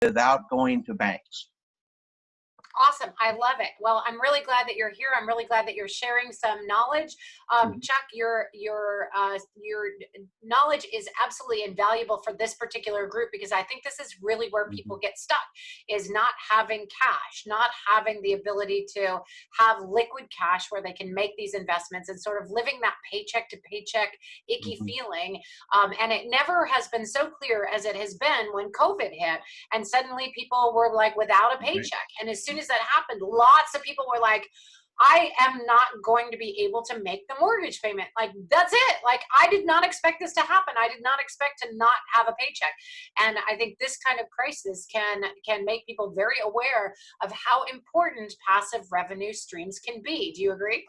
without going to banks. Awesome. I love it. Well, I'm really glad that you're here. I'm really glad that you're sharing some knowledge. Chuck, your knowledge is absolutely invaluable for this particular group, because I think this is really where people get stuck, is not having cash, not having the ability to have liquid cash where they can make these investments, and sort of living that paycheck to paycheck icky feeling. And it never has been so clear as it has been when COVID hit, and suddenly people were like without a paycheck. And as soon as that happened, lots of people were like, I am not going to be able to make the mortgage payment. Like, that's it. Like, I did not expect this to happen. I did not expect to not have a paycheck. And I think this kind of crisis can make people very aware of how important passive revenue streams can be. Do you agree?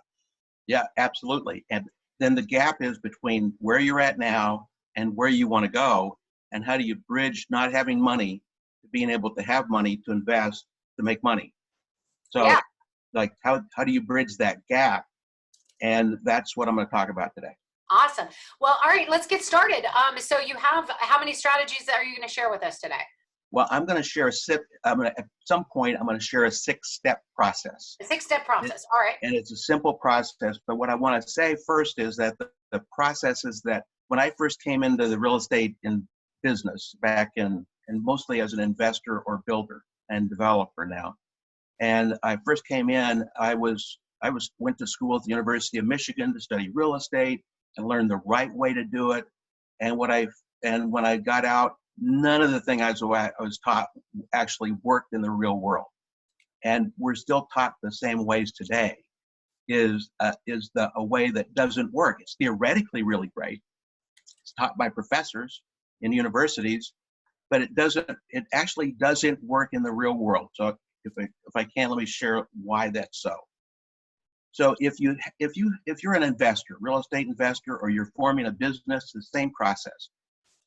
Yeah, absolutely. And then the gap is between where you're at now and where you want to go, and how do you bridge not having money to being able to have money to invest to make money. So yeah. Like, how do you bridge that gap? And that's what I'm going to talk about today. Awesome. Well, all right, let's get started. So you have, how many strategies are you going to share with us today? Well, I'm going to share at some point, I'm going to share a 6-step process. A 6-step process. All right. And it's a simple process. But what I want to say first is that the process is that when I first came into the real estate in business back in, and mostly as an investor or builder and developer now. And I first came in, I went to school at the University of Michigan to study real estate and learn the right way to do it. And when I got out, none of the thing I was taught actually worked in the real world. And we're still taught the same ways today. Is a way that doesn't work. It's theoretically really great. It's taught by professors in universities, but it actually doesn't work in the real world. So if I can, let me share why that's so. So if you're an investor, real estate investor, or you're forming a business, the same process.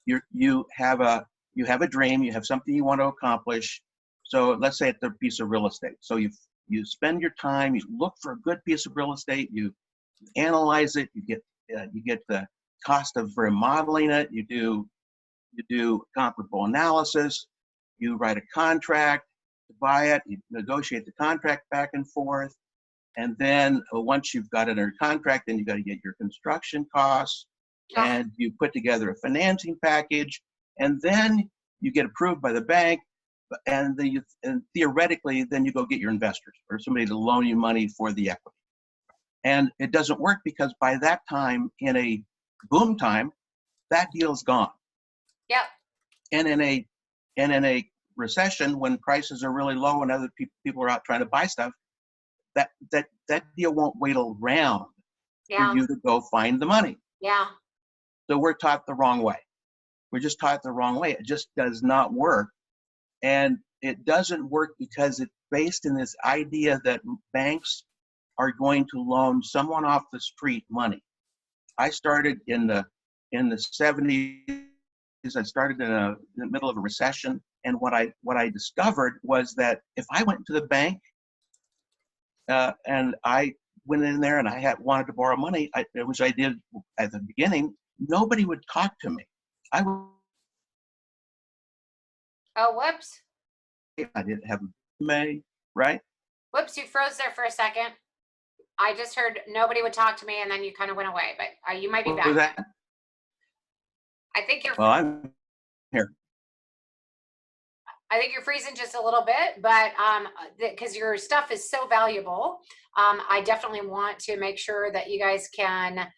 You have a dream, you have something you want to accomplish. So let's say it's a piece of real estate. So you spend your time, you look for a good piece of real estate, you analyze it, you get the cost of remodeling it, you do comparable analysis, you write a contract to buy it, you negotiate the contract back and forth, and then once you've got it under contract, then you got to get your construction costs, and you put together a financing package, and then you get approved by the bank, and theoretically, then you go get your investors or somebody to loan you money for the equity. And it doesn't work because by that time, in a boom time, that deal's gone. Yep. And in a recession, when prices are really low and other people are out trying to buy stuff, that deal won't wait around for you to go find the money. Yeah. So we're taught the wrong way. We're just taught the wrong way. It just does not work. And it doesn't work because it's based in this idea that banks are going to loan someone off the street money. I started in the 70s. I started in the middle of a recession. And what I discovered was that if I went to the bank and I went in there and I wanted to borrow money, which I did at the beginning, nobody would talk to me. Oh, whoops. I didn't have a right? Whoops, you froze there for a second. I just heard nobody would talk to me, and then you kind of went away, but you might be back. What was that? I think you're. Well, I'm here. I think you're freezing just a little bit, but because your stuff is so valuable, I definitely want to make sure that you guys can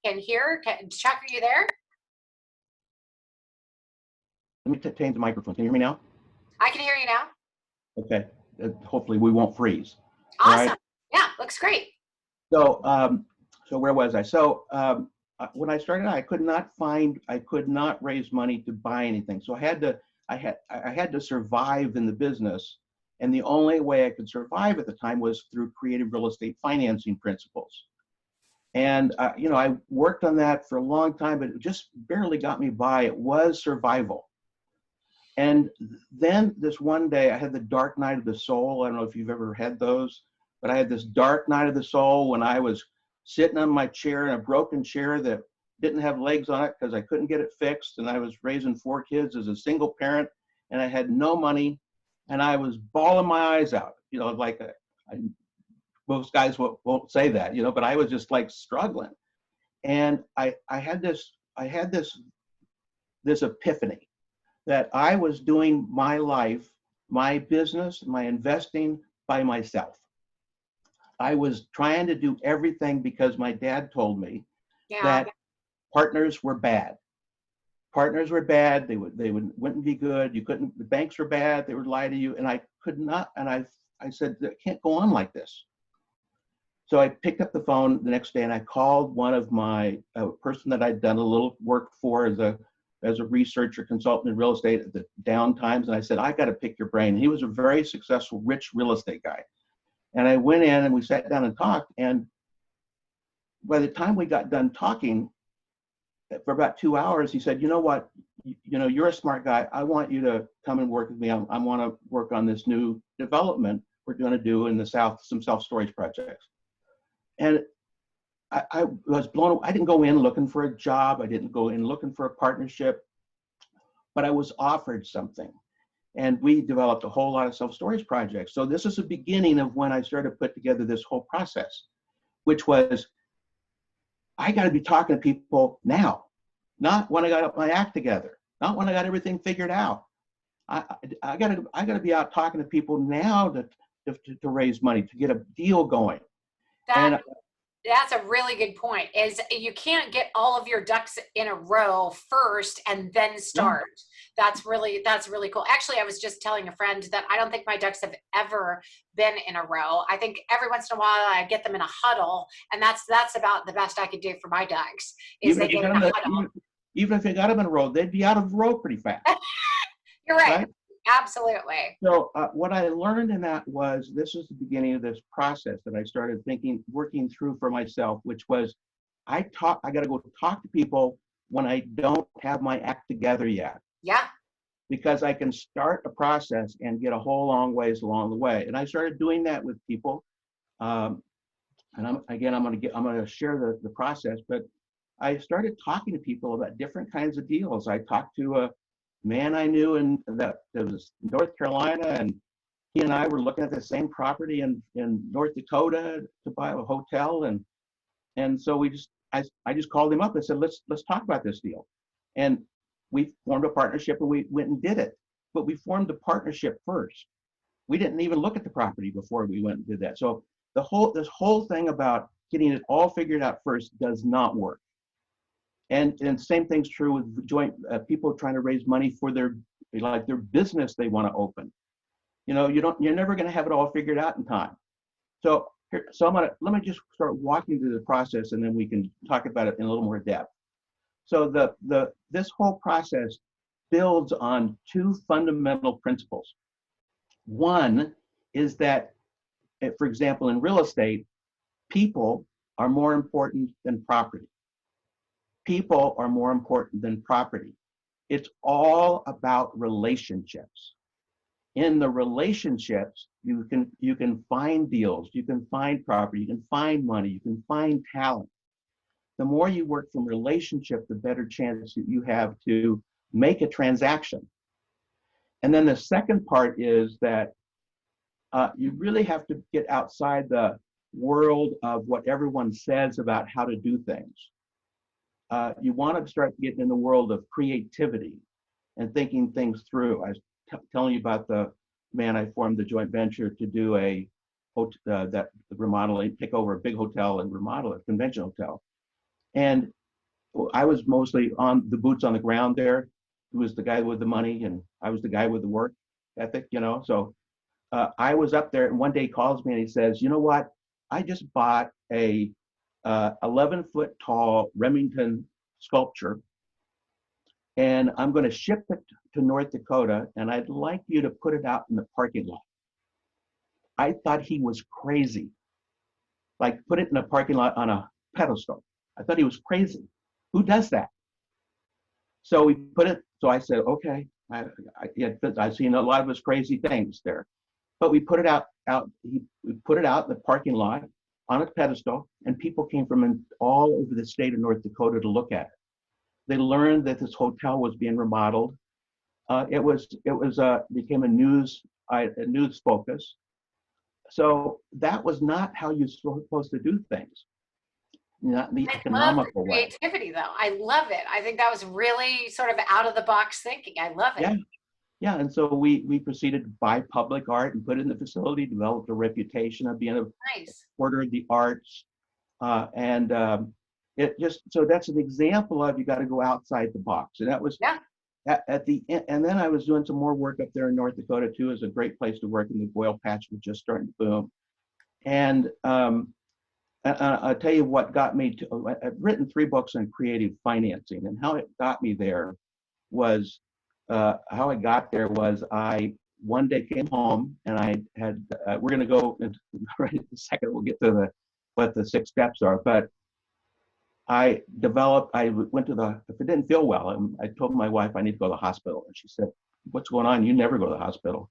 hear. Chuck, are you there? Let me change the microphone. Can you hear me now? I can hear you now. Okay. Hopefully we won't freeze. Awesome. Right? Yeah, looks great. So, so where was I? So when I started, I could not raise money to buy anything. So I had to survive in the business, and the only way I could survive at the time was through creative real estate financing principles. And I worked on that for a long time, but it just barely got me by. It was survival. And then this one day, I had the dark night of the soul. I don't know if you've ever had those, but I had this dark night of the soul when I was sitting on my chair in a broken chair that didn't have legs on it because I couldn't get it fixed. And I was raising 4 kids as a single parent and I had no money, and I was bawling my eyes out. You know, like most guys won't say that, you know, but I was just like struggling. And I had this epiphany that I was doing my life, my business, my investing by myself. I was trying to do everything because my dad told me Yeah. that partners were bad. Partners were bad. Wouldn't be good. You couldn't. The banks were bad. They would lie to you, and I could not. And I said, it can't go on like this. So I picked up the phone the next day and I called one of my person that I'd done a little work for as a researcher consultant in real estate at the down times, and I said, I got to pick your brain. He was a very successful, rich real estate guy, and I went in and we sat down and talked. And by the time we got done talking, for about 2 hours, he said, you know what, you know, you're a smart guy. I want you to come and work with me. I want to work on this new development we're going to do in the South, some self-storage projects. And I was blown away. I didn't go in looking for a job. I didn't go in looking for a partnership, but I was offered something. And we developed a whole lot of self-storage projects. So this is the beginning of when I started to put together this whole process, which was, I got to be talking to people now, not when I got my act together, not when I got everything figured out. I got to be out talking to people now to raise money, to get a deal going. That's a really good point. Is you can't get all of your ducks in a row first and then start. No. That's really cool. Actually, I was just telling a friend that I don't think my ducks have ever been in a row. I think every once in a while I get them in a huddle, and that's about the best I could do for my ducks. Is they get in a huddle. Even if they got them in a row, they'd be out of the row pretty fast. You're right? Absolutely. So what I learned in that was, this is the beginning of this process that I started working through for myself, which was, I got to go talk to people when I don't have my act together yet. Yeah. Because I can start a process and get a whole long ways along the way. And I started doing that with people. And I'm going to share the process, but I started talking to people about different kinds of deals. I talked to a man I knew that was North Carolina, and he and I were looking at the same property in North Dakota to buy a hotel, and so I just called him up and said, let's talk about this deal, and we formed a partnership and we went and did it. But we formed a partnership first. We didn't even look at the property before we went and did that. So this whole thing about getting it all figured out first does not work. And same thing's true with joint people trying to raise money for their business they want to open. You know, you're never going to have it all figured out in time. So let me just start walking through the process, and then we can talk about it in a little more depth. So this whole process builds on two fundamental principles. One is that, for example, in real estate, people are more important than property. People are more important than property. It's all about relationships. In the relationships, you can find deals, you can find property, you can find money, you can find talent. The more you work from relationship, the better chance that you have to make a transaction. And then the second part is that you really have to get outside the world of what everyone says about how to do things. You want to start getting in the world of creativity and thinking things through. I was telling you about the man I formed the joint venture to do that remodeling, take over a big hotel and remodel a convention hotel. And I was mostly on the boots on the ground there. He was the guy with the money, and I was the guy with the work ethic, you know. So I was up there, and one day he calls me and he says, you know what? I just bought a 11-foot tall Remington sculpture, and I'm going to ship it to North Dakota, and I'd like you to put it out in the parking lot. I thought he was crazy. Like, put it in a parking lot on a pedestal. I thought he was crazy. Who does that? So we put it, so I said, okay, I've seen a lot of his crazy things there. But we put it we put it out in the parking lot on a pedestal, and people came from all over the state of North Dakota to look at it. They learned that this hotel was being remodeled. became a news focus. So that was not how you're supposed to do things, not in the I love the economical way. creativity, though. I love it. I think that was really sort of out of the box thinking. I love it. Yeah, yeah. And so we proceeded to buy public art and put it in the facility, developed a reputation of being a Nice. supporter of the arts. And it just, so that's an example of, you got to go outside the box. And that was Yeah. at the end. And then I was doing some more work up there in North Dakota too. It was a great place to work, and the oil patch was just starting to boom. And I'll tell you what got me to, I've written 3 books on creative financing, and how it got me there was, I one day came home and I had, we're going to go into, right in a second, we'll get to what the 6 steps are, but I went to if it didn't feel well, I told my wife I need to go to the hospital. And she said, "What's going on? You never go to the hospital."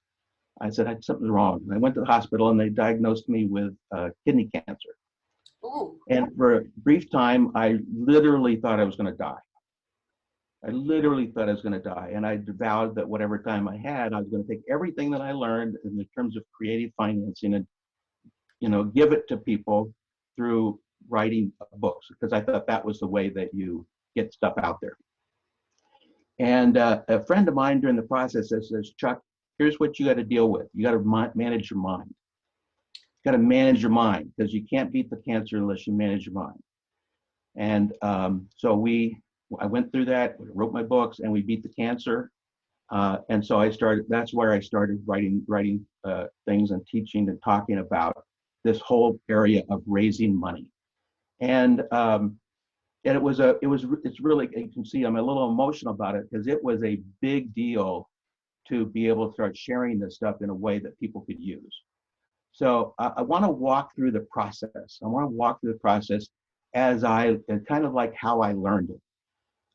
I said, "Something's wrong." And I went to the hospital and they diagnosed me with kidney cancer. Ooh. And for a brief time, I literally thought I was going to die. I literally thought I was going to die. And I vowed that whatever time I had, I was going to take everything that I learned in the terms of creative financing and, give it to people through writing books, because I thought that was the way that you get stuff out there. And a friend of mine during the process says, "Chuck, here's what you got to deal with. You got to manage your mind. You got to manage your mind, because you can't beat the cancer unless you manage your mind." And so I went through that, wrote my books, and we beat the cancer. And so that's where I started writing things and teaching and talking about this whole area of raising money. And it's really, you can see I'm a little emotional about it, because it was a big deal to be able to start sharing this stuff in a way that people could use. So I want to walk through the process. I want to walk through the process as kind of like how I learned it.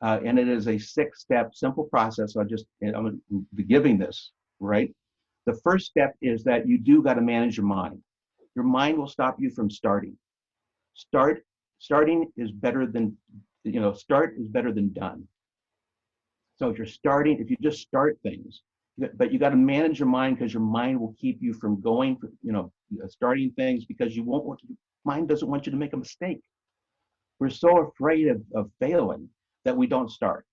And it is a 6-step simple process. I'm going to be giving this, right? The first step is that you do got to manage your mind. Your mind will stop you from starting. Starting is better than, start is better than done. So if you just start things, but you got to manage your mind, because your mind will keep you from going, starting things, because mind doesn't want you to make a mistake. We're so afraid of failing that we don't start.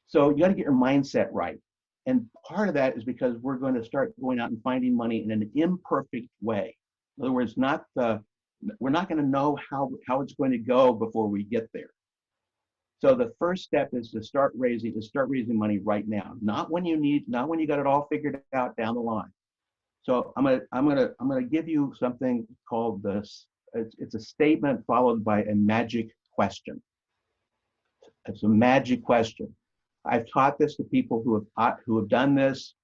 So you got to get your mindset right. And part of that is because we're going to start going out and finding money in an imperfect way. In other words, we're not going to know how it's going to go before we get there. So the first step is to start raising money right now, not when you got it all figured out down the line. So I'm gonna give you something called this. It's a statement followed by a magic question. It's a magic question. I've taught this to people who have done this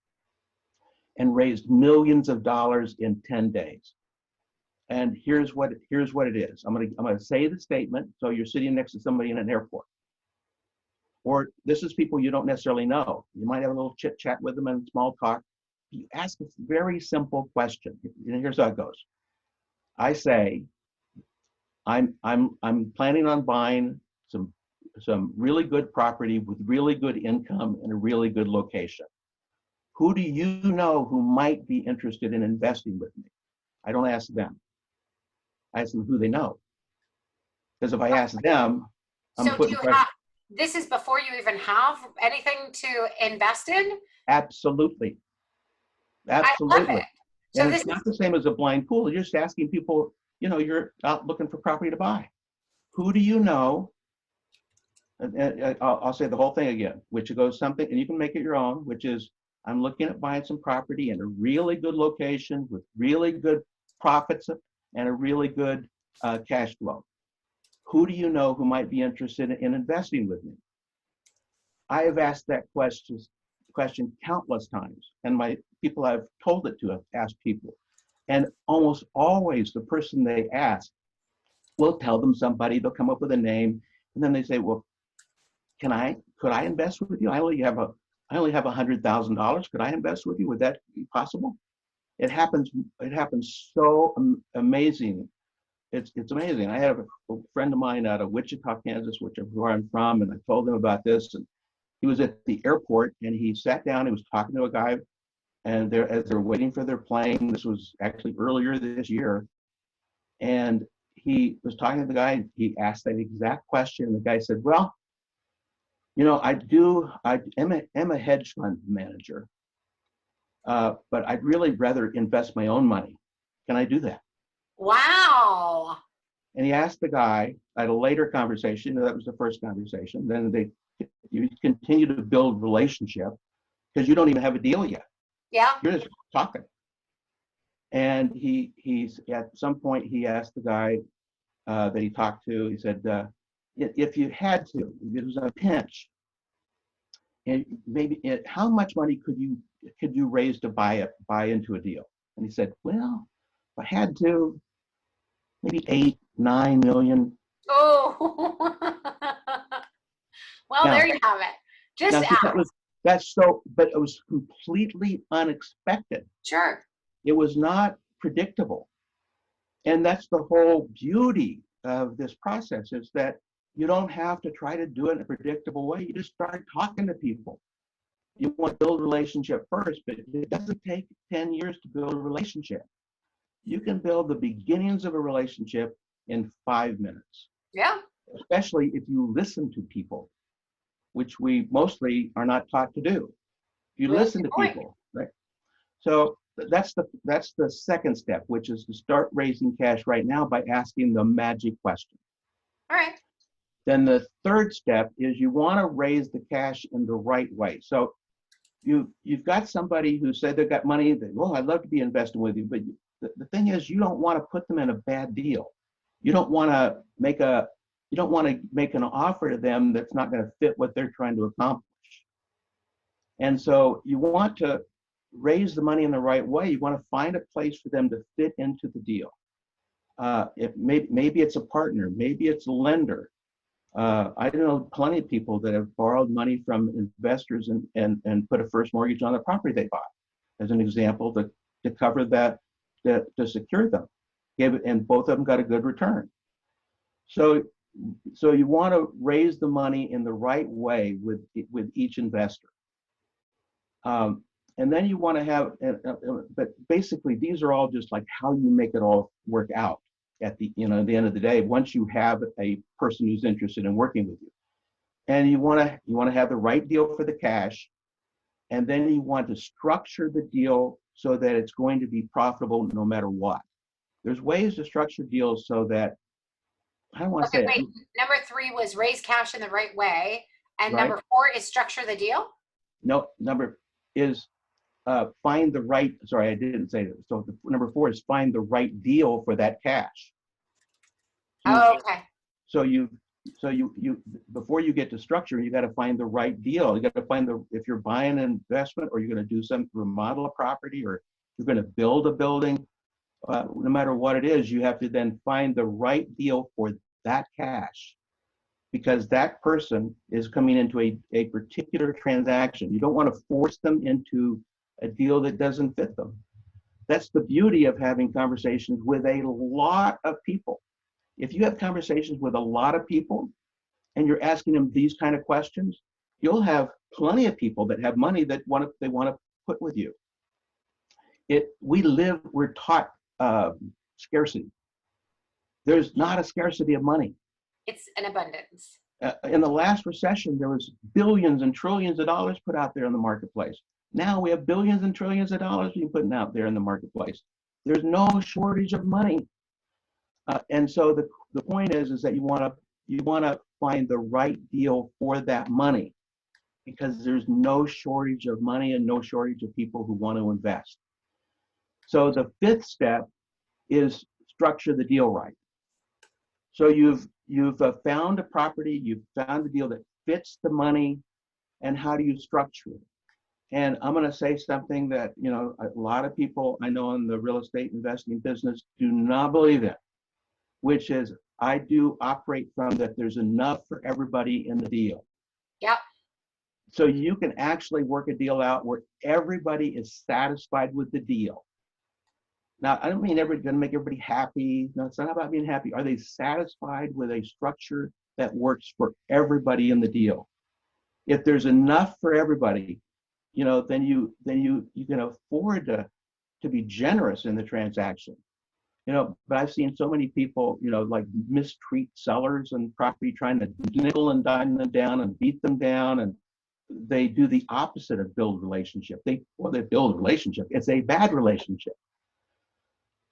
and raised millions of dollars in 10 days. And here's what it is. I'm gonna say the statement. So you're sitting next to somebody in an airport, or this is people you don't necessarily know. You might have a little chit chat with them and small talk. You ask a very simple question. And here's how it goes. I say, I'm planning on buying some really good property with really good income in a really good location. Who do you know who might be interested in investing with me? I don't ask them. I ask them who they know. Because if I ask them, I'm putting pressure. This is before you even have anything to invest in? Absolutely. Absolutely. I love it. So and it's not the same as a blind pool. You're just asking people, you're out looking for property to buy. Who do you know? And I'll say the whole thing again, which goes something, and you can make it your own, which is, I'm looking at buying some property in a really good location with really good profits and a really good cash flow. Who do you know who might be interested in investing with me? I have asked that question countless times, and my people I've told it to have asked people, and almost always the person they ask will tell them somebody. They'll come up with a name, and then they say, "Well, could I invest with you? I only have $100,000. Could I invest with you? Would that be possible?" It happens so amazing. It's amazing. I have a friend of mine out of Wichita, Kansas, where I'm from, and I told them about this, and he was at the airport and he sat down. He was talking to a guy, and as they're waiting for their plane. This was actually earlier this year, and he was talking to the guy. He asked that exact question, and the guy said, "Well, you know, I'm a hedge fund manager, but I'd really rather invest my own money. Can I do that?" Wow. And he asked the guy at a later conversation. That was the first conversation. Then you continue to build relationship because you don't even have a deal yet. Yeah. You're just talking. And he's at some point he asked the guy that he talked to. He said, "If you had to, if it was a pinch, and maybe how much money could you raise to buy into a deal?" And he said, "Well, if I had to, maybe 8-9 million." Oh. Well, Now, there you have it. Just see, ask. but it was completely unexpected. Sure. It was not predictable. And that's the whole beauty of this process, is that you don't have to try to do it in a predictable way. You just start talking to people. You want to build a relationship first, but it doesn't take 10 years to build a relationship. You can build the beginnings of a relationship in 5 minutes. Yeah. Especially if you listen to people, which we mostly are not taught to do. You listen to people, right? So that's the second step, which is to start raising cash right now by asking the magic question. All right. Then the third step is you want to raise the cash in the right way. So you've got somebody who said they've got money. I'd love to be investing with you, but the thing is, you don't want to put them in a bad deal. You don't want to make an offer to them that's not going to fit what they're trying to accomplish. And so you want to raise the money in the right way. You want to find a place for them to fit into the deal. Maybe it's a partner, maybe it's a lender. I know plenty of people that have borrowed money from investors and put a first mortgage on the property they bought, as an example, to cover that, to secure them. And both of them got a good return. So you want to raise the money in the right way with each investor. And then you want to have, but basically these are all just like how you make it all work out at the end of the day, once you have a person who's interested in working with you. And you want to have the right deal for the cash, and then you want to structure the deal so that it's going to be profitable no matter what. There's ways to structure deals so that, I don't want to say wait. Number 3 was raise cash in the right way, and right? number 4 is structure the deal. No, number is find the right. Sorry, I didn't say that. So number 4 is find the right deal for that cash. Okay. So you before you get to structure, you got to find the right deal. You got to find if you're buying an investment, or you're going to do some remodel a property, or you're going to build a building. No matter what it is, you have to then find the right deal for that cash, because that person is coming into a particular transaction. You don't want to force them into a deal that doesn't fit them. That's the beauty of having conversations with a lot of people. If you have conversations with a lot of people and you're asking them these kind of questions, you'll have plenty of people that have money that they want to put with you. We're taught scarcity. There's not a scarcity of money. It's an abundance. In the last recession, there was billions and trillions of dollars put out there in the marketplace. Now we have billions and trillions of dollars being put out there in the marketplace. There's no shortage of money. And so the point is that you want to find the right deal for that money, because there's no shortage of money and no shortage of people who want to invest. So the 5th step is structure the deal right. So you've found a property, you've found a deal that fits the money, and how do you structure it? And I'm going to say something that a lot of people I know in the real estate investing business do not believe in, which is I do operate from that there's enough for everybody in the deal. Yep. So you can actually work a deal out where everybody is satisfied with the deal. Now, I don't mean everybody's going to make everybody happy. No, it's not about being happy. Are they satisfied with a structure that works for everybody in the deal? If there's enough for everybody, then you can afford to be generous in the transaction. But I've seen so many people, like mistreat sellers and property, trying to nickel and dime them down and beat them down, and they do the opposite of build relationship. They build a relationship. It's a bad relationship.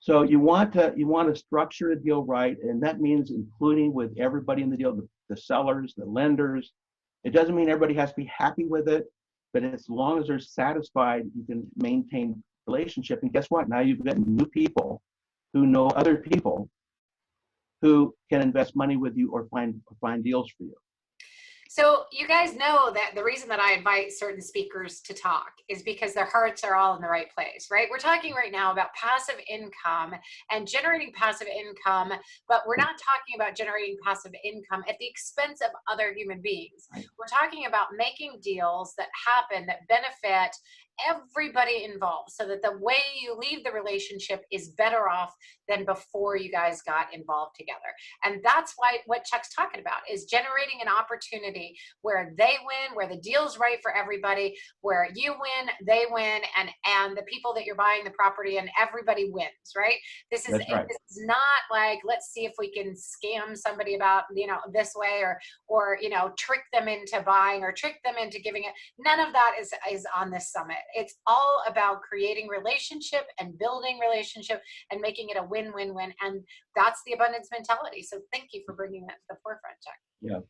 So you want to structure a deal right, and that means including with everybody in the deal, the sellers, the lenders. It doesn't mean everybody has to be happy with it, but as long as they're satisfied, you can maintain relationship. And guess what? Now you've got new people who know other people who can invest money with you or find deals for you. So you guys know that the reason that I invite certain speakers to talk is because their hearts are all in the right place, right? We're talking right now about passive income and generating passive income, but we're not talking about generating passive income at the expense of other human beings. Right. We're talking about making deals that happen that benefit everybody involved, so that the way you leave the relationship is better off than before you guys got involved together. And that's why what Chuck's talking about is generating an opportunity where they win, where the deal's right for everybody, where you win, they win, and the people that you're buying the property and everybody wins, right? This is Right. This is not like, let's see if we can scam somebody about, this way, or trick them into buying or trick them into giving it. None of that is on this summit. It's all about creating relationship and building relationship and making it a win-win-win. And that's the abundance mentality. So thank you for bringing that to the forefront, Chuck. Yeah,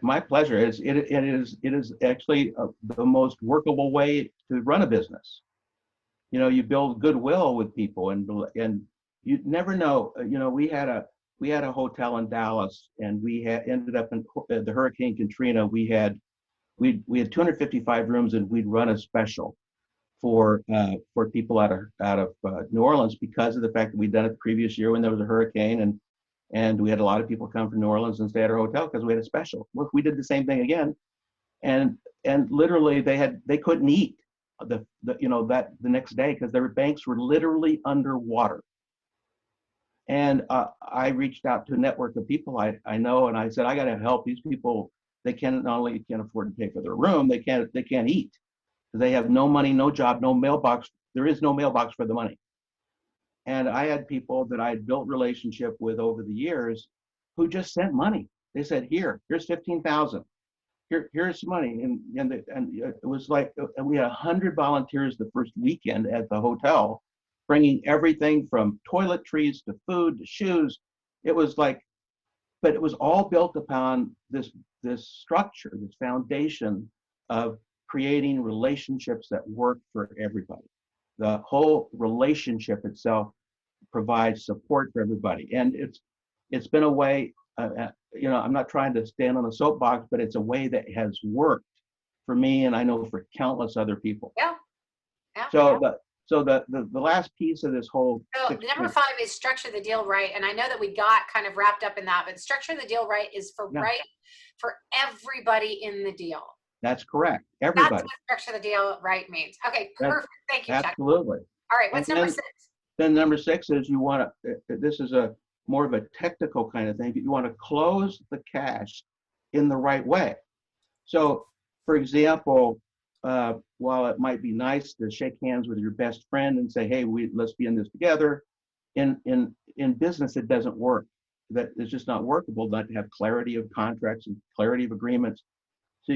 my pleasure. It is actually the most workable way to run a business. You build goodwill with people, and you never know. We had a hotel in Dallas, and we had ended up in the Hurricane Katrina. We had 255 rooms, and we'd run a special for people out of New Orleans, because of the fact that we'd done it the previous year when there was a hurricane, and we had a lot of people come from New Orleans and stay at our hotel because we had a special. Well, we did the same thing again, and literally they couldn't eat the next day because their banks were literally underwater. And I reached out to a network of people I know, and I said, I got to help these people. They not only can't afford to pay for their room, they can't eat. They have no money, no job, no mailbox. There is no mailbox for the money. And I had people that I had built relationship with over the years who just sent money. They said, here's 15,000. Here's some money. And it was like, we had 100 volunteers the first weekend at the hotel, bringing everything from toiletries to food to shoes. It was like, but it was all built upon this structure, this foundation of creating relationships that work for everybody. The whole relationship itself provides support for everybody, and it's been a way. I'm not trying to stand on a soapbox, but it's a way that has worked for me, and I know for countless other people. Yeah. So the last piece of this whole. So number 5 is structure the deal right, and I know that we got kind of wrapped up in that, but structure the deal right is for everybody in the deal. That's correct. Everybody. That's what structure the deal right means. Okay, perfect. Thank you, Chuck. Absolutely. All right, what's number 6? Then number 6 is you want to. This is a more of a technical kind of thing, but you want to close the cash in the right way. So, for example, while it might be nice to shake hands with your best friend and say, "Hey, let's be in this together," in business it doesn't work. That it's just not workable not to have clarity of contracts and clarity of agreements. So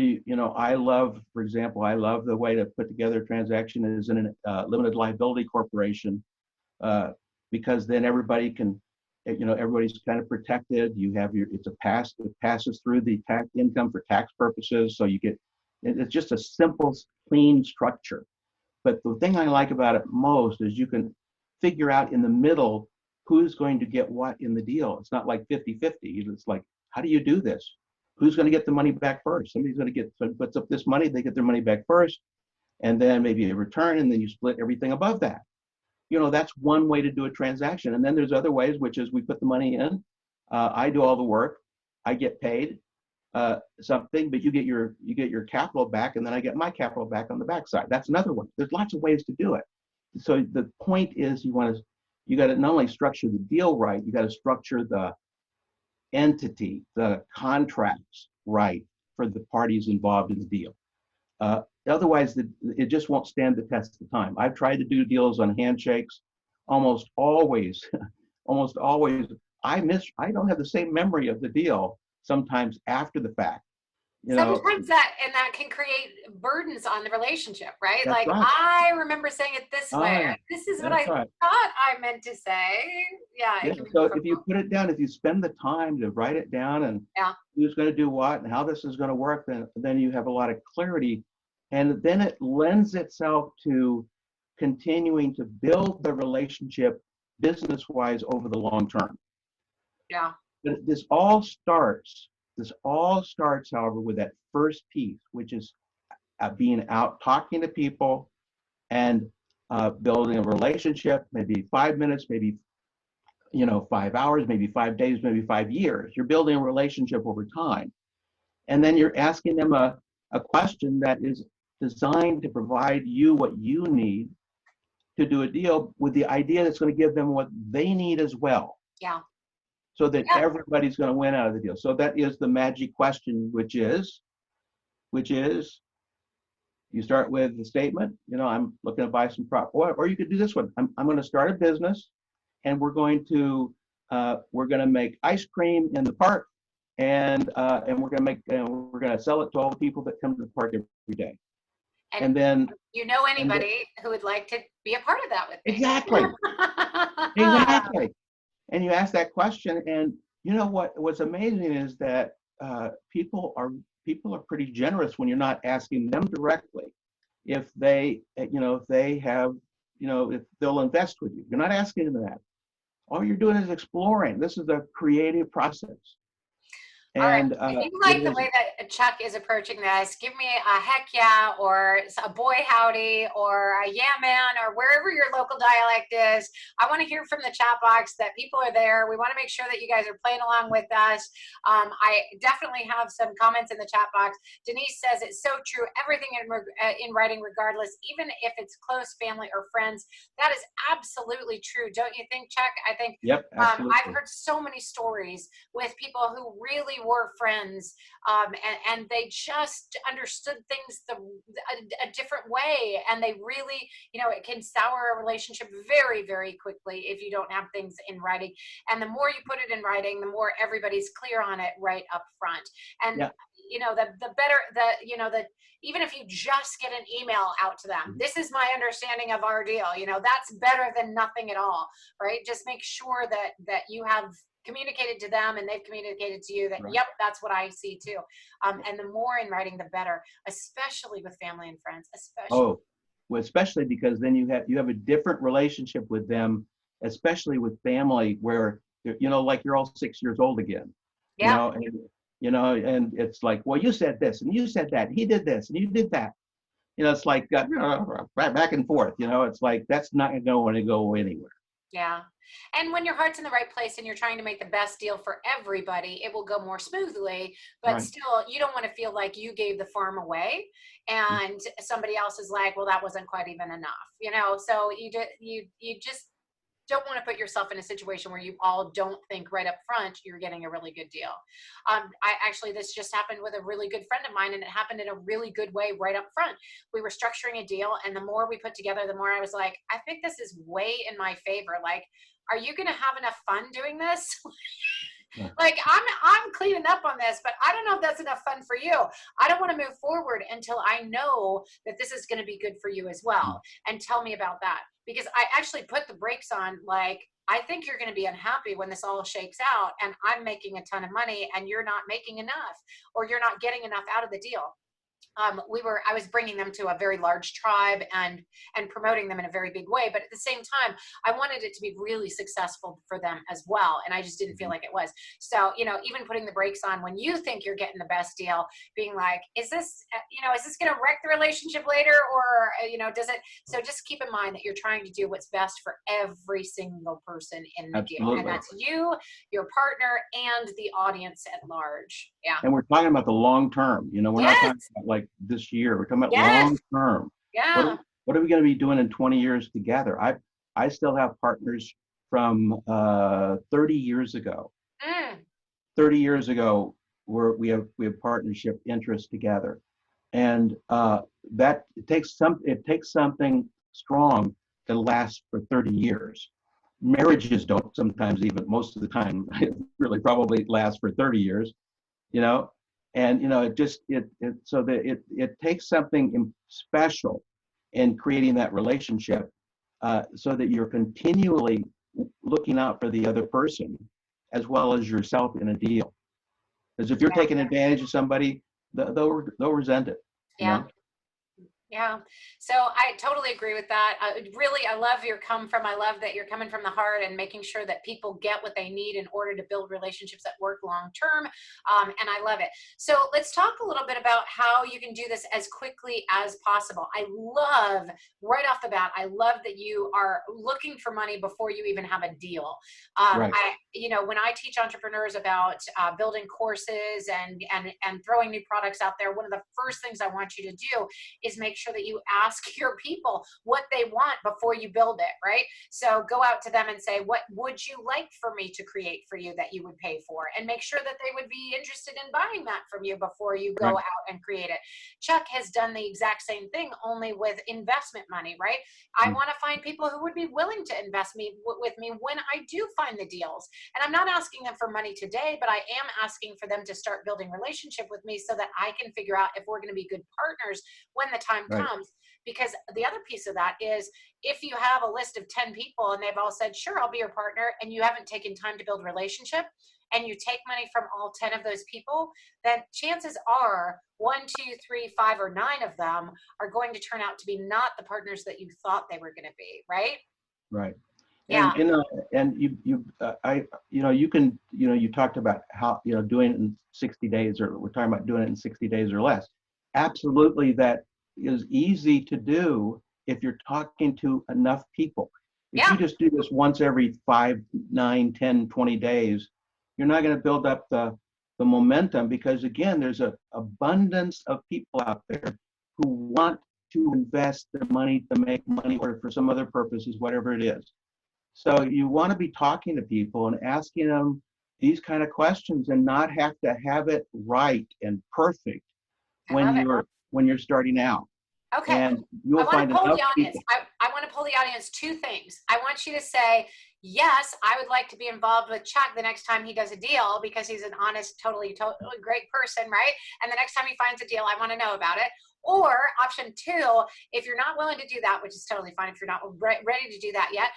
I love the way to put together a transaction is in a limited liability corporation, because then everybody can, everybody's kind of protected. You have it passes through the tax income for tax purposes, so it's just a simple, clean structure. But the thing I like about it most is you can figure out in the middle who's going to get what in the deal. It's not like 50-50. It's like, how do you do this? Who's going to get the money back first? Somebody's going to puts up this money, they get their money back first, and then maybe a return, and then you split everything above that. That's one way to do a transaction. And then there's other ways, which is we put the money in, I do all the work, I get paid something, but you get your capital back, and then I get my capital back on the backside. That's another one. There's lots of ways to do it. So the point is, you got to not only structure the deal right, you got to structure the entity, the contracts right, for the parties involved in the deal. Otherwise, it just won't stand the test of time. I've tried to do deals on handshakes. Almost always, almost always, I don't have the same memory of the deal sometimes after the fact. Sometimes that can create burdens on the relationship, right? That's Like, right. I remember saying it this way. Yeah, This is what that's I right. thought I meant to say. Yeah, Yeah. it can be So difficult. if you put it down, if you spend the time to write it down and Yeah. who's going to do what and how this is going to work, then you have a lot of clarity, and then it lends itself to continuing to build the relationship business-wise over the long term. Yeah. But this all starts, however, with that first piece, which is being out talking to people and building a relationship, maybe 5 minutes, maybe 5 hours, maybe 5 days, maybe 5 years. You're building a relationship over time. And then you're asking them a question that is designed to provide you what you need to do a deal, with the idea that's going to give them what they need as well. Yeah. So that Yeah. everybody's going to win out of the deal. So that is the magic question, which is, you start with the statement, I'm looking to buy some property, or you could do this one. I'm going to start a business, and we're going to make ice cream in the park, and we're going to sell it to all the people that come to the park every day. And then anybody who would like to be a part of that with me. Exactly. Exactly. And you ask that question, and what's amazing is that people are pretty generous when you're not asking them directly if they have, if they'll invest with you. You're not asking them that. All you're doing is exploring. This is a creative process. All right. And If you like the way that Chuck is approaching this, give me a heck yeah, or a boy howdy, or a yeah man, or wherever your local dialect is. I want to hear from the chat box that people are there. We want to make sure that you guys are playing along with us. I definitely have some comments in the chat box. Denise says it's so true. Everything in writing, regardless, even if it's close family or friends, that is absolutely true. Don't you think, Chuck? I think. Yep, absolutely. I've heard so many stories with people who really were friends, and they just understood things a different way, and they really, it can sour a relationship very, very quickly if you don't have things in writing. And the more you put it in writing, the more everybody's clear on it right up front. And the better even if you just get an email out to them, this is my understanding of our deal, that's better than nothing at all, right? Just make sure that you have communicated to them and they've communicated to you that, right. Yep, that's what I see too. And the more in writing, the better, especially with family and friends, especially because then you have a different relationship with them, especially with family, where like you're all 6 years old again. Yeah. And it's like, well, you said this and you said that, he did this and you did that. It's like back and forth. It's like that's not going to go anywhere. Yeah. And when your heart's in the right place and you're trying to make the best deal for everybody, it will go more smoothly. But still, you don't want to feel like you gave the farm away and somebody else is like, well, that wasn't quite even enough. So you just don't want to put yourself in a situation where you all don't think right up front you're getting a really good deal. This just happened with a really good friend of mine, and it happened in a really good way right up front. We were structuring a deal, and the more we put together, the more I was like, I think this is way in my favor. Like, are you going to have enough fun doing this? Like, I'm cleaning up on this, but I don't know if that's enough fun for you. I don't want to move forward until I know that this is going to be good for you as well. And tell me about that. Because I actually put the brakes on, like, I think you're going to be unhappy when this all shakes out and I'm making a ton of money and you're not making enough, or you're not getting enough out of the deal. I was bringing them to a very large tribe and promoting them in a very big way. But at the same time, I wanted it to be really successful for them as well. And I just didn't feel like it was. So, even putting the brakes on when you think you're getting the best deal, being like, is this going to wreck the relationship later? Or, does it? So just keep in mind that you're trying to do what's best for every single person in the deal. And that's you, your partner, and the audience at large. Yeah. And we're talking about the long term. We're not talking about like this year. We're talking about long term. Yeah. What are we going to be doing in 20 years together? I still have partners from 30 years ago. 30 years ago, we have partnership interests together, and that it takes something strong to last for 30 years. Marriages don't sometimes, even most of the time, really probably last for 30 years, you know, and it takes something special in creating that relationship, so that you're continually looking out for the other person as well as yourself in a deal. Because if you're Yeah. taking advantage of somebody, they'll resent it, you Yeah. know. Yeah. So I totally agree with that. Really, I love your come from. I love that you're coming from the heart and making sure that people get what they need in order to build relationships that work long term. And I love it. So let's talk a little bit about how you can do this as quickly as possible. I love, right off the bat, I love that you are looking for money before you even have a deal. Right. When I teach entrepreneurs about building courses and throwing new products out there, one of the first things I want you to do is make sure that you ask your people what they want before you build it, right? So go out to them and say, what would you like for me to create for you that you would pay for? And make sure that they would be interested in buying that from you before you go Right. out and create it. Chuck has done the exact same thing, only with investment money, right? I want to find people who would be willing to invest with me when I do find the deals. And I'm not asking them for money today, but I am asking for them to start building relationship with me so that I can figure out if we're going to be good partners when the time Right. comes. Because the other piece of that is, if you have a list of 10 people and they've all said, sure, I'll be your partner, and you haven't taken time to build a relationship, and you take money from all 10 of those people, then chances are 1, 2, 3, 5, or 9 of them are going to turn out to be not the partners that you thought they were going to be, right? Right. Yeah. And you can, you talked about how, doing it in 60 days, or we're talking about doing it in 60 days or less. Absolutely, that is easy to do if you're talking to enough people. If you Yeah. just do this once every 5, 9, 10, 20 days, you're not going to build up the momentum, because again, there's an abundance of people out there who want to invest their money to make money, or for some other purposes, whatever it is. So you want to be talking to people and asking them these kind of questions, and not have to have it right and perfect I love it. when you're starting out. Okay. And I you'll want find to poll enough the audience. people. I want to poll the audience 2 things. I want you to say, yes, I would like to be involved with Chuck the next time he does a deal, because he's an honest, totally great person, right? And the next time he finds a deal, I want to know about it. Or option 2, if you're not willing to do that, which is totally fine if you're not ready to do that yet,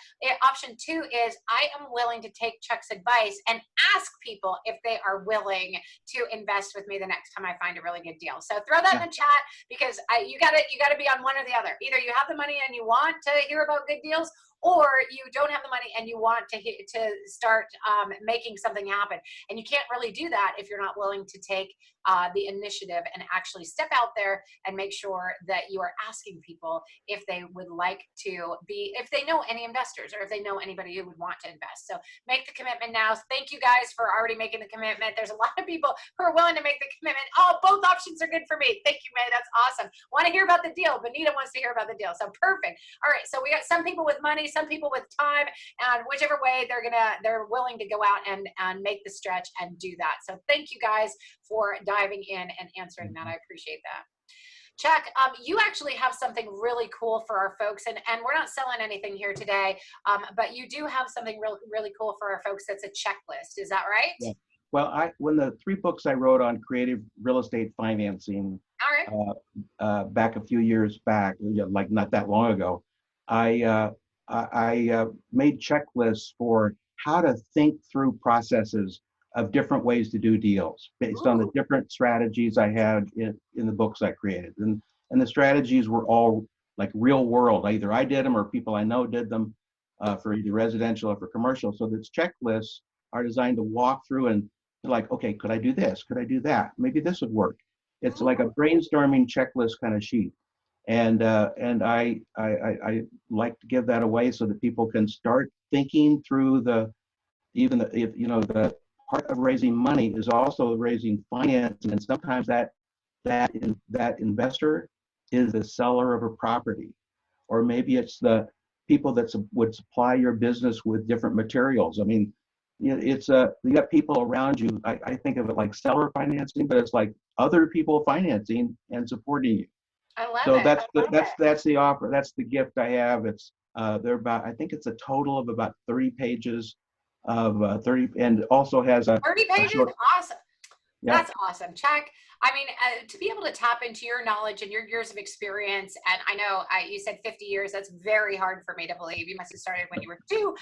option 2 is, I am willing to take Chuck's advice and ask people if they are willing to invest with me the next time I find a really good deal. So throw that in the chat, because you gotta be on one or the other. Either you have the money and you want to hear about good deals, or you don't have the money and you want to start making something happen. And you can't really do that if you're not willing to take the initiative and actually step out there and make sure that you are asking people if they would like to if they know any investors, or if they know anybody who would want to invest. So make the commitment now. Thank you guys for already making the commitment. There's a lot of people who are willing to make the commitment. Oh, both options are good for me. Thank you, May. That's awesome. Want to hear about the deal? Benita wants to hear about the deal. So perfect. All right. So we got some people with money, some people with time, and whichever way they're willing to go out and make the stretch and do that. So thank you guys for diving in and answering that. I appreciate that. Chuck, you actually have something really cool for our folks, and we're not selling anything here today, but you do have something really cool for our folks. That's a checklist. Is that right? Yeah. Well, when the 3 books I wrote on creative real estate financing, All right. back a few years back, like not that long ago, I made checklists for how to think through processes of different ways to do deals based on the different strategies I had in the books I created. And the strategies were all like real world. Either I did them or people I know did them, for either residential or for commercial. So these checklists are designed to walk through and like, okay, could I do this? Could I do that? Maybe this would work. It's like a brainstorming checklist kind of sheet. And I like to give that away so that people can start thinking through the part of raising money is also raising financing, and sometimes that investor is the seller of a property, or maybe it's the people that would supply your business with different materials. I mean, it's you got people around you. I think of it like seller financing, but it's like other people financing and supporting you. I love So it. that's the offer. That's the gift I have. It's they're about, I think it's a total of about 30 pages of 30, and also has 30 a pages? short. Awesome. Yeah. That's awesome, Chuck. I mean, to be able to tap into your knowledge and your years of experience, and I know you said 50 years, that's very hard for me to believe. You must have started when you were 2,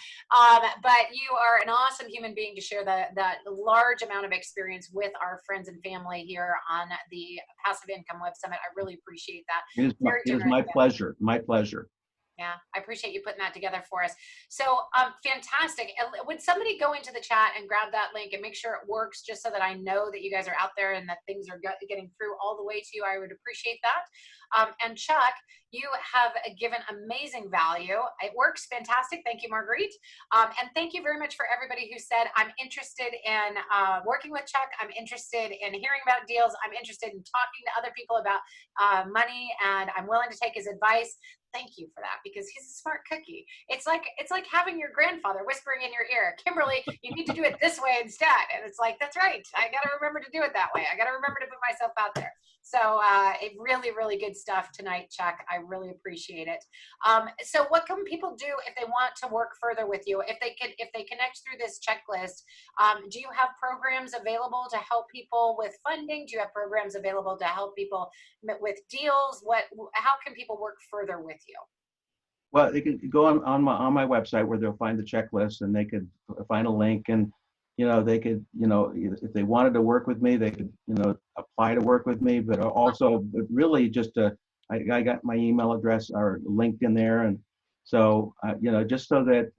but you are an awesome human being to share that large amount of experience with our friends and family here on the Passive Income Web Summit. I really appreciate that. It is my pleasure. My pleasure. Yeah, I appreciate you putting that together for us. So fantastic. Would somebody go into the chat and grab that link and make sure it works, just so that I know that you guys are out there and that things are getting through all the way to you? I would appreciate that. And Chuck, you have given amazing value. It works fantastic. Thank you, Marguerite. And thank you very much for everybody who said, I'm interested in working with Chuck. I'm interested in hearing about deals. I'm interested in talking to other people about money, and I'm willing to take his advice. Thank you for that, because he's a smart cookie. It's like having your grandfather whispering in your ear, Kimberly, you need to do it this way instead. And it's like, that's right. I got to remember to do it that way. I got to remember to put myself out there. So it really, really good stuff tonight, Chuck. I really appreciate it. So what can people do if they want to work further with you? If they connect through this checklist, do you have programs available to help people with funding? Do you have programs available to help people with deals? How can people work further with you? Well, they can go on my website, where they'll find the checklist, and they could find a link, and they could, if they wanted to work with me, they could, apply to work with me. But also, really, just I got my email address or linked in there, and so just so that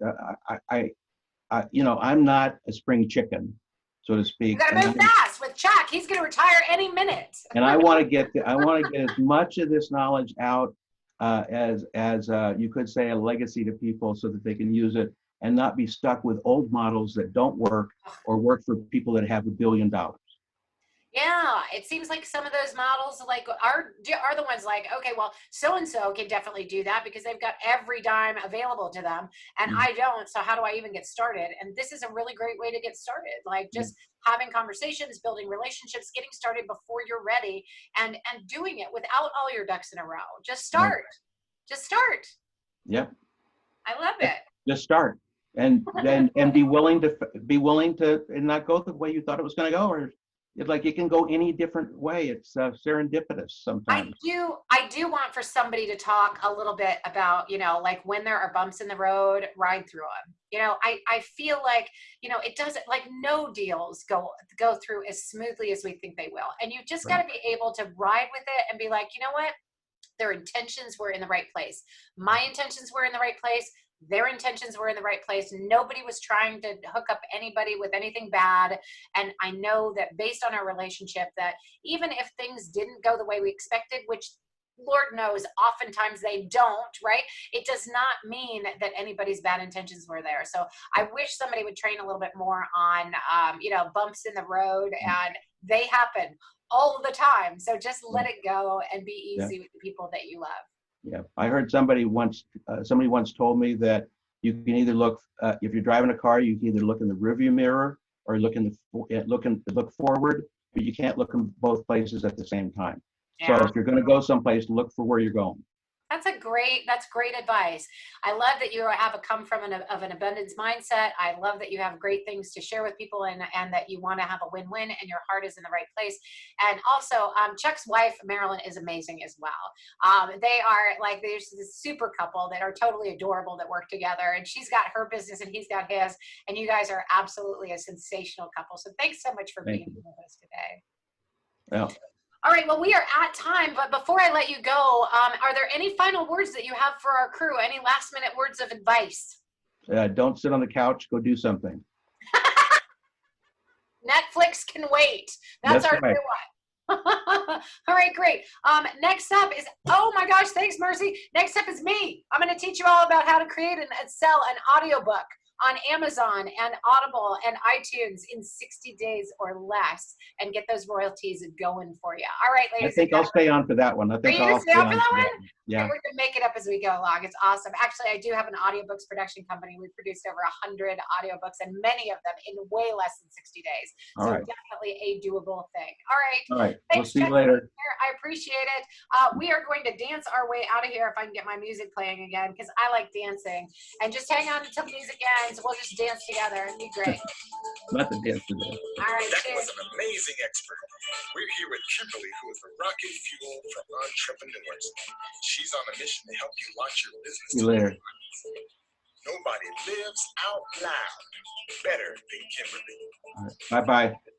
I'm not a spring chicken, so to speak. You gotta move fast with Chuck. He's gonna retire any minute. And I want to get as much of this knowledge out as you could say, a legacy to people, so that they can use it and not be stuck with old models that don't work, or work for people that have $1 billion. Yeah, it seems like some of those models are the ones like, okay, well, so-and-so can definitely do that because they've got every dime available to them, and I don't, so how do I even get started? And this is a really great way to get started, like just having conversations, building relationships, getting started before you're ready, and doing it without all your ducks in a row. Just start. Just start. Yep. I love it. Just start, and then be willing to and not go the way you thought it was going to go, or it can go any different way. It's serendipitous sometimes. I do want for somebody to talk a little bit about, like when there are bumps in the road, ride through them. I feel like, it doesn't, like, no deals go through as smoothly as we think they will. And you just got to be able to ride with it and be like, you know what? Their intentions were in the right place. My intentions were in the right place. Their intentions were in the right place. Nobody was trying to hook up anybody with anything bad. And I know that based on our relationship, that even if things didn't go the way we expected, which Lord knows, oftentimes they don't, right? It does not mean that anybody's bad intentions were there. So I wish somebody would train a little bit more on, bumps in the road, and they happen all the time. So just let it go and be easy with the people that you love. Yeah, I heard somebody once told me that you can either look, if you're driving a car, you can either look in the rearview mirror or look forward, but you can't look in both places at the same time. Yeah. So if you're going to go someplace, look for where you're going. That's great advice. I love that you have come from an abundance mindset. I love that you have great things to share with people, and that you want to have a win-win, and your heart is in the right place. And also, Chuck's wife, Marilyn, is amazing as well. They are there's this super couple that are totally adorable that work together, and she's got her business and he's got his, and you guys are absolutely a sensational couple. So thanks so much for being with us today. Well. All right, well, we are at time, but before I let you go, are there any final words that you have for our crew? Any last-minute words of advice? Don't sit on the couch. Go do something. Netflix can wait. That's our new one. All right, great. Next up is, oh my gosh, thanks, Mercy. Next up is me. I'm going to teach you all about how to create and sell an audiobook. on Amazon and Audible and iTunes in 60 days or less and get those royalties going for you. All right, I ladies think and I'll stay on for that one. I are think you going I'll to stay stay on for on that for one? that one. Yeah. Okay, we're going to make it up as we go along. It's awesome. Actually, I do have an audiobooks production company. We've produced over 100 audiobooks and many of them in way less than 60 days. All So right. definitely a doable thing. All right. All right. We'll Thanks, see you Jen. later. I appreciate it. We are going to dance our way out of here if I can get my music playing again, because I like dancing. And just hang on until music ends. We'll just dance together. It'd be great. Let the dance today. All right. That Cheers. was an amazing expert. We're here with Kimberly, who is the rocket fuel for entrepreneurs. She's on a mission to help you launch your business. See you later. Nobody lives out loud better than Kimberly. All right. Bye-bye.